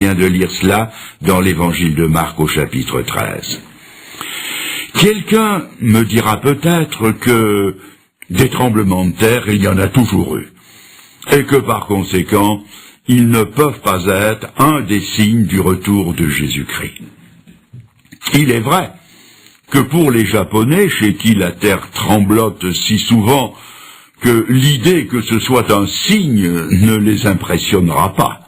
vient de lire cela dans l'évangile de Marc au chapitre 13. Quelqu'un me dira peut-être que des tremblements de terre, il y en a toujours eu, et que par conséquent, ils ne peuvent pas être un des signes du retour de Jésus-Christ. Il est vrai que pour les Japonais, chez qui la terre tremblote si souvent que l'idée que ce soit un signe ne les impressionnera pas.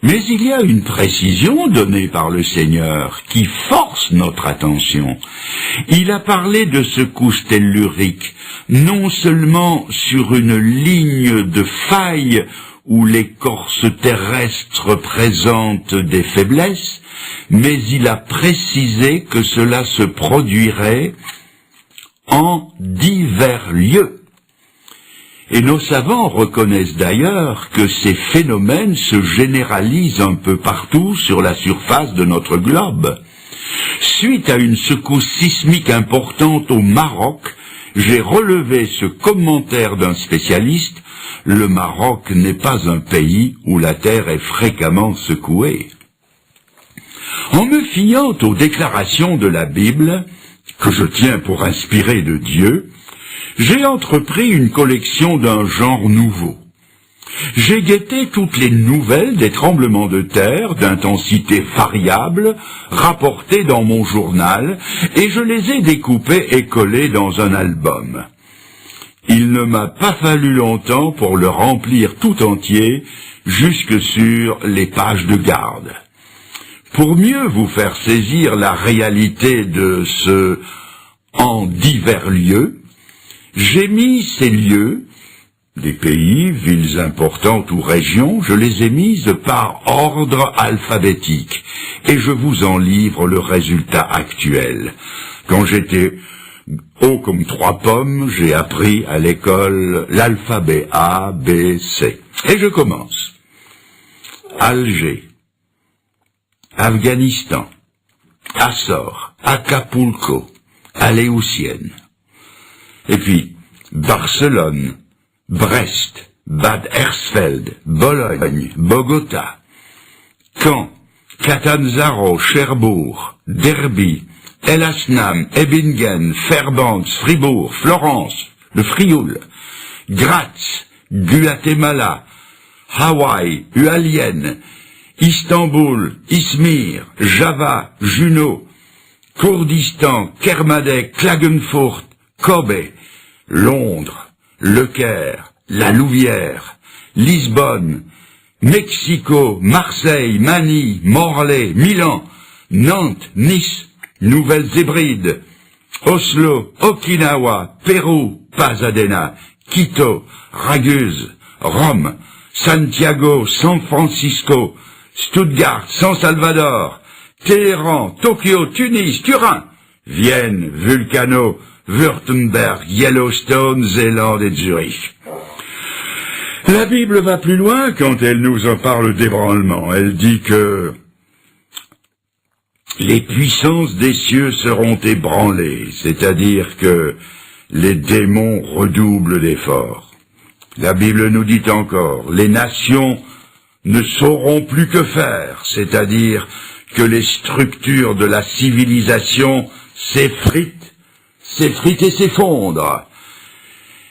Mais il y a une précision donnée par le Seigneur qui force notre attention. Il a parlé de secousses telluriques, non seulement sur une ligne de faille où l'écorce terrestre présente des faiblesses, mais il a précisé que cela se produirait en divers lieux. Et nos savants reconnaissent d'ailleurs que ces phénomènes se généralisent un peu partout sur la surface de notre globe. Suite à une secousse sismique importante au Maroc, j'ai relevé ce commentaire d'un spécialiste: le Maroc n'est pas un pays où la terre est fréquemment secouée. En me fiant aux déclarations de la Bible, que je tiens pour inspirées de Dieu, j'ai entrepris une collection d'un genre nouveau. J'ai guetté toutes les nouvelles des tremblements de terre d'intensité variable rapportées dans mon journal et je les ai découpées et collées dans un album. Il ne m'a pas fallu longtemps pour le remplir tout entier jusque sur les pages de garde. Pour mieux vous faire saisir la réalité de ce « en divers lieux », j'ai mis ces lieux, des pays, villes importantes ou régions, je les ai mises par ordre alphabétique, et je vous en livre le résultat actuel. Quand j'étais haut comme 3 pommes, j'ai appris à l'école l'alphabet A, B, C. Et je commence. Alger, Afghanistan, Açores, Acapulco, Aléoutienne. Et puis, Barcelone, Brest, Bad Hersfeld, Bologne, Bogota, Caen, Catanzaro, Cherbourg, Derby, El Asnam, Ebingen, Fairbanks, Fribourg, Florence, le Frioul, Graz, Guatemala, Hawaï, Ualienne, Istanbul, Izmir, Java, Juneau, Kurdistan, Kermadec, Klagenfurt, Kobe, Londres, Le Caire, La Louvière, Lisbonne, Mexico, Marseille, Manille, Morlaix, Milan, Nantes, Nice, Nouvelle-Hébride, Oslo, Okinawa, Pérou, Pasadena, Quito, Raguse, Rome, Santiago, San Francisco, Stuttgart, San Salvador, Téhéran, Tokyo, Tunis, Turin, Vienne, Vulcano, Württemberg, Yellowstone, Zélande et Zurich. La Bible va plus loin quand elle nous en parle d'ébranlement. Elle dit que les puissances des cieux seront ébranlées, c'est-à-dire que les démons redoublent d'efforts. La Bible nous dit encore, les nations ne sauront plus que faire, c'est-à-dire que les structures de la civilisation s'effritent et s'effondrent.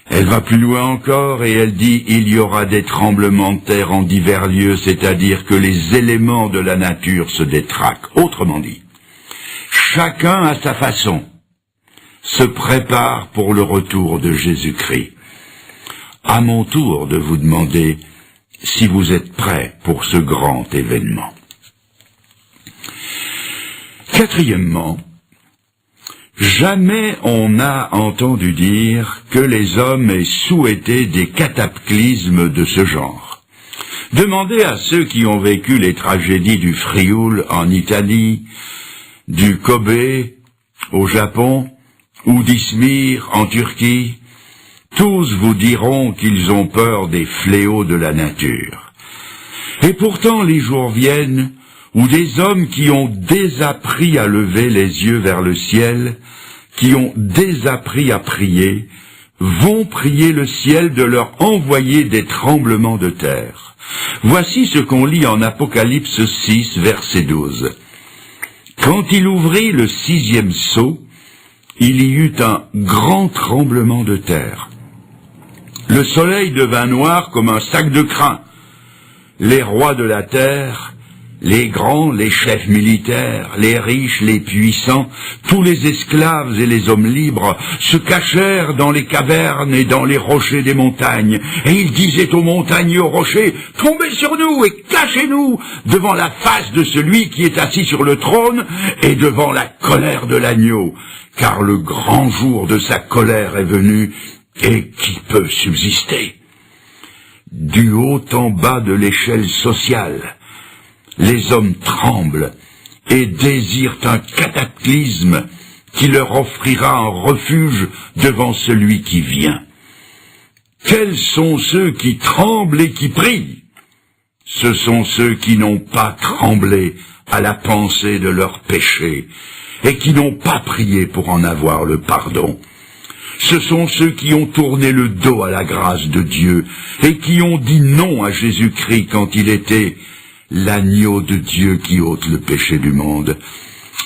Elle va plus loin encore et elle dit, il y aura des tremblements de terre en divers lieux, c'est-à-dire que les éléments de la nature se détraquent. Autrement dit, chacun à sa façon se prépare pour le retour de Jésus-Christ. À mon tour de vous demander si vous êtes prêts pour ce grand événement. Quatrièmement, jamais on n'a entendu dire que les hommes aient souhaité des cataclysmes de ce genre. Demandez à ceux qui ont vécu les tragédies du Frioul en Italie, du Kobe au Japon ou d'Izmir en Turquie. Tous vous diront qu'ils ont peur des fléaux de la nature. Et pourtant les jours viennent où des hommes qui ont désappris à lever les yeux vers le ciel, qui ont désappris à prier, vont prier le ciel de leur envoyer des tremblements de terre. Voici ce qu'on lit en Apocalypse 6, verset 12. Quand il ouvrit le 6e sceau, il y eut un grand tremblement de terre. Le soleil devint noir comme un sac de crin. Les rois de la terre, les grands, les chefs militaires, les riches, les puissants, tous les esclaves et les hommes libres se cachèrent dans les cavernes et dans les rochers des montagnes. Et ils disaient aux montagnes et aux rochers, « Tombez sur nous et cachez-nous devant la face de celui qui est assis sur le trône et devant la colère de l'agneau, car le grand jour de sa colère est venu, et qui peut subsister ?» Du haut en bas de l'échelle sociale, les hommes tremblent et désirent un cataclysme qui leur offrira un refuge devant celui qui vient. Quels sont ceux qui tremblent et qui prient? Ce sont ceux qui n'ont pas tremblé à la pensée de leurs péchés et qui n'ont pas prié pour en avoir le pardon. Ce sont ceux qui ont tourné le dos à la grâce de Dieu et qui ont dit non à Jésus-Christ quand il était l'agneau de Dieu qui ôte le péché du monde.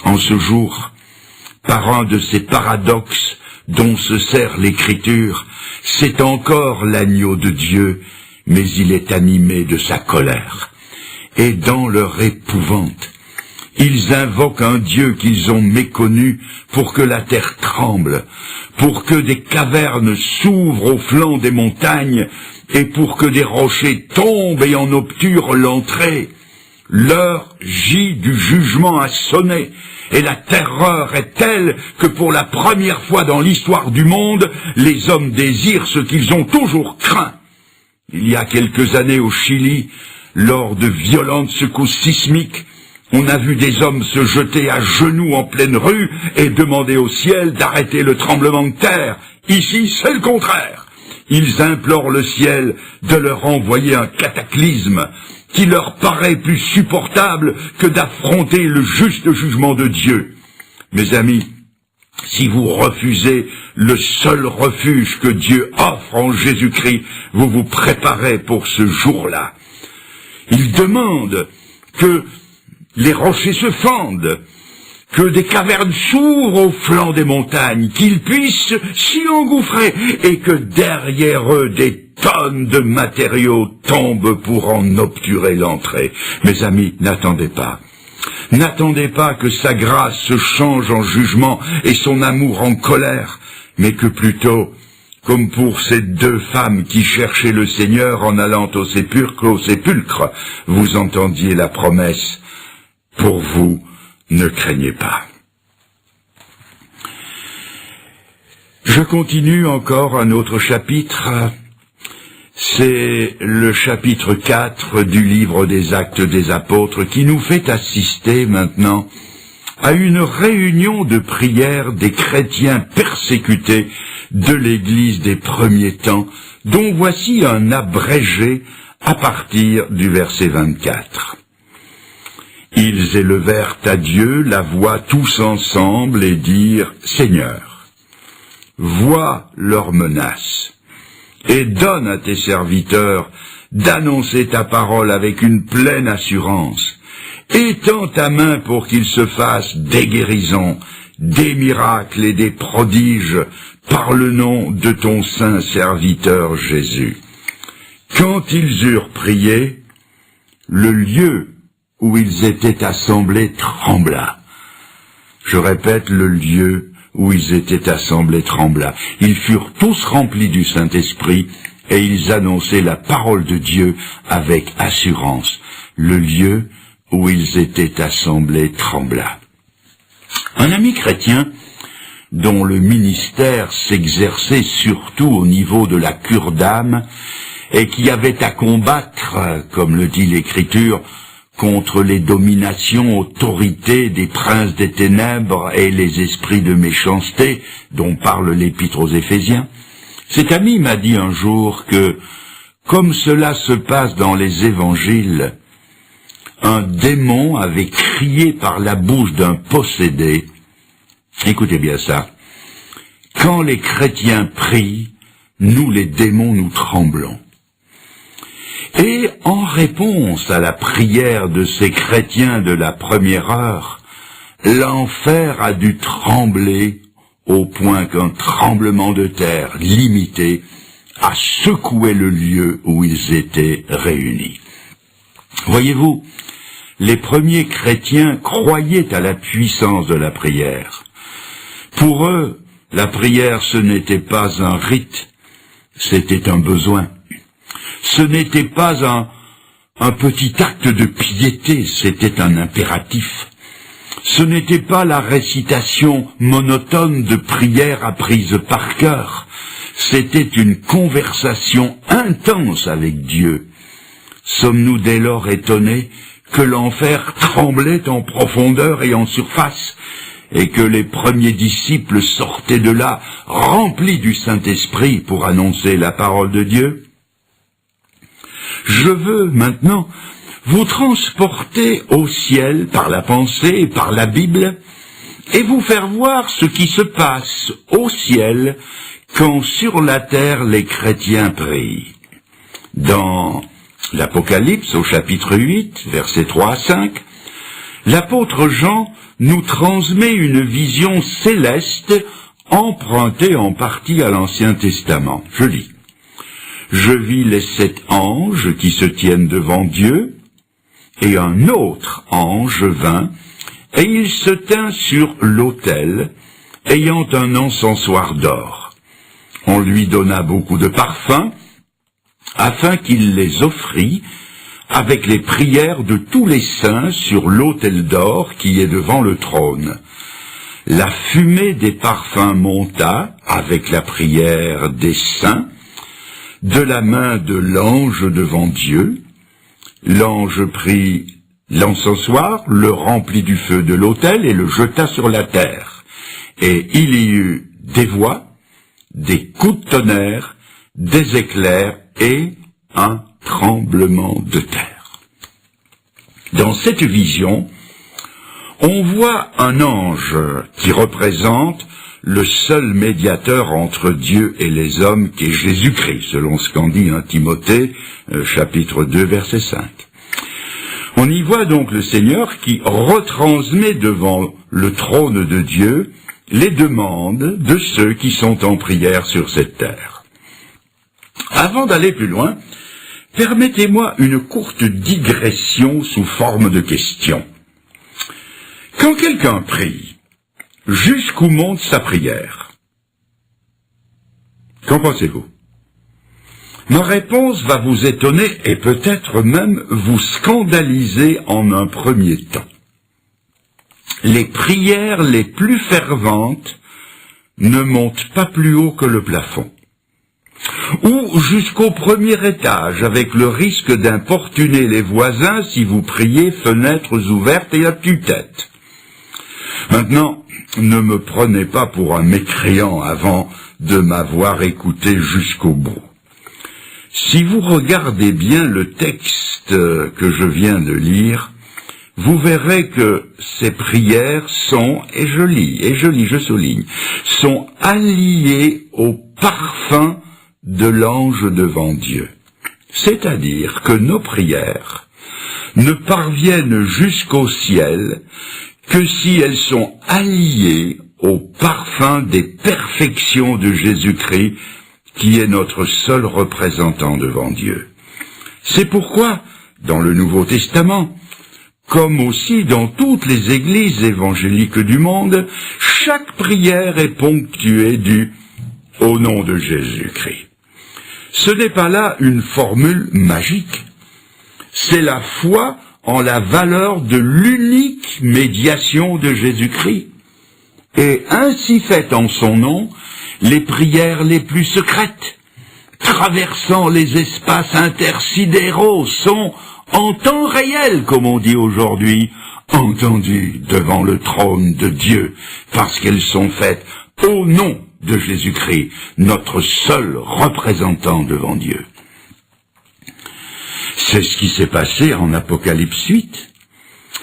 En ce jour, par un de ces paradoxes dont se sert l'Écriture, c'est encore l'agneau de Dieu, mais il est animé de sa colère. Et dans leur épouvante, ils invoquent un Dieu qu'ils ont méconnu pour que la terre tremble, pour que des cavernes s'ouvrent au flanc des montagnes et pour que des rochers tombent et en obturent l'entrée. L'heure J du jugement a sonné, et la terreur est telle que pour la première fois dans l'histoire du monde, les hommes désirent ce qu'ils ont toujours craint. Il y a quelques années au Chili, lors de violentes secousses sismiques, on a vu des hommes se jeter à genoux en pleine rue et demander au ciel d'arrêter le tremblement de terre. Ici, c'est le contraire. Ils implorent le ciel de leur envoyer un cataclysme qui leur paraît plus supportable que d'affronter le juste jugement de Dieu. Mes amis, si vous refusez le seul refuge que Dieu offre en Jésus-Christ, vous vous préparez pour ce jour-là. Il demande que les rochers se fendent, que des cavernes s'ouvrent au flanc des montagnes, qu'ils puissent s'y engouffrer, et que derrière eux des tonnes de matériaux tombent pour en obturer l'entrée. Mes amis, n'attendez pas. N'attendez pas que sa grâce se change en jugement et son amour en colère, mais que plutôt, comme pour ces deux femmes qui cherchaient le Seigneur en allant au sépulcre, vous entendiez la promesse. Pour vous, ne craignez pas. Je continue encore un autre chapitre. C'est le chapitre 4 du livre des Actes des Apôtres qui nous fait assister maintenant à une réunion de prière des chrétiens persécutés de l'Église des premiers temps, dont voici un abrégé à partir du verset 24. Ils élevèrent à Dieu la voix tous ensemble et dirent « Seigneur, vois leurs menaces et donne à tes serviteurs d'annoncer ta parole avec une pleine assurance. Étends ta main pour qu'ils se fassent des guérisons, des miracles et des prodiges par le nom de ton saint serviteur Jésus. » Quand ils eurent prié, le lieu où ils étaient assemblés trembla. Je répète, le lieu où ils étaient assemblés trembla. Ils furent tous remplis du Saint-Esprit et ils annonçaient la parole de Dieu avec assurance. Le lieu où ils étaient assemblés trembla. Un ami chrétien dont le ministère s'exerçait surtout au niveau de la cure d'âme et qui avait à combattre, comme le dit l'Écriture, contre les dominations, autorités des princes des ténèbres et les esprits de méchanceté dont parle l'Épître aux Éphésiens. Cet ami m'a dit un jour que, comme cela se passe dans les évangiles, un démon avait crié par la bouche d'un possédé. Écoutez bien ça. Quand les chrétiens prient, nous les démons nous tremblons. Et en réponse à la prière de ces chrétiens de la première heure, l'enfer a dû trembler au point qu'un tremblement de terre limité a secoué le lieu où ils étaient réunis. Voyez-vous, les premiers chrétiens croyaient à la puissance de la prière. Pour eux, la prière, ce n'était pas un rite, c'était un besoin. Ce n'était pas un petit acte de piété, c'était un impératif. Ce n'était pas la récitation monotone de prières apprises par cœur, c'était une conversation intense avec Dieu. Sommes-nous dès lors étonnés que l'enfer tremblait en profondeur et en surface, et que les premiers disciples sortaient de là remplis du Saint-Esprit pour annoncer la parole de Dieu? Je veux maintenant vous transporter au ciel par la pensée et par la Bible et vous faire voir ce qui se passe au ciel quand sur la terre les chrétiens prient. Dans l'Apocalypse au chapitre 8, versets 3 à 5, l'apôtre Jean nous transmet une vision céleste empruntée en partie à l'Ancien Testament. Je lis. Je vis les 7 anges qui se tiennent devant Dieu, et un autre ange vint, et il se tint sur l'autel, ayant un encensoir d'or. On lui donna beaucoup de parfums, afin qu'il les offrît, avec les prières de tous les saints sur l'autel d'or qui est devant le trône. La fumée des parfums monta, avec la prière des saints, de la main de l'ange devant Dieu. L'ange prit l'encensoir, le remplit du feu de l'autel et le jeta sur la terre. Et il y eut des voix, des coups de tonnerre, des éclairs et un tremblement de terre. Dans cette vision, on voit un ange qui représente le seul médiateur entre Dieu et les hommes qui est Jésus-Christ, selon ce qu'en dit 1 Timothée, chapitre 2, verset 5. On y voit donc le Seigneur qui retransmet devant le trône de Dieu les demandes de ceux qui sont en prière sur cette terre. Avant d'aller plus loin, permettez-moi une courte digression sous forme de question. Quand quelqu'un prie, jusqu'où monte sa prière? Qu'en pensez-vous? Ma réponse va vous étonner et peut-être même vous scandaliser en un premier temps. Les prières les plus ferventes ne montent pas plus haut que le plafond, ou jusqu'au premier étage, avec le risque d'importuner les voisins si vous priez fenêtres ouvertes et à tue-tête. Maintenant, ne me prenez pas pour un mécréant avant de m'avoir écouté jusqu'au bout. Si vous regardez bien le texte que je viens de lire, vous verrez que ces prières sont, et je souligne, sont alliées au parfum de l'ange devant Dieu. C'est-à-dire que nos prières ne parviennent jusqu'au ciel que si elles sont alliées au parfum des perfections de Jésus-Christ, qui est notre seul représentant devant Dieu. C'est pourquoi, dans le Nouveau Testament, comme aussi dans toutes les églises évangéliques du monde, chaque prière est ponctuée du « au nom de Jésus-Christ ». Ce n'est pas là une formule magique, c'est la foi en la valeur de l'unique médiation de Jésus-Christ. Et ainsi fait en son nom, les prières les plus secrètes, traversant les espaces intersidéraux, sont en temps réel, comme on dit aujourd'hui, entendues devant le trône de Dieu, parce qu'elles sont faites au nom de Jésus-Christ, notre seul représentant devant Dieu. C'est ce qui s'est passé en Apocalypse 8.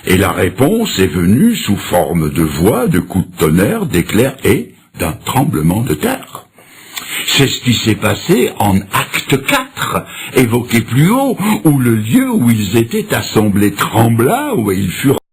Et la réponse est venue sous forme de voix, de coups de tonnerre, d'éclairs et d'un tremblement de terre. C'est ce qui s'est passé en Acte l'acte 4, évoqué plus haut, où le lieu où ils étaient assemblés trembla, où ils furent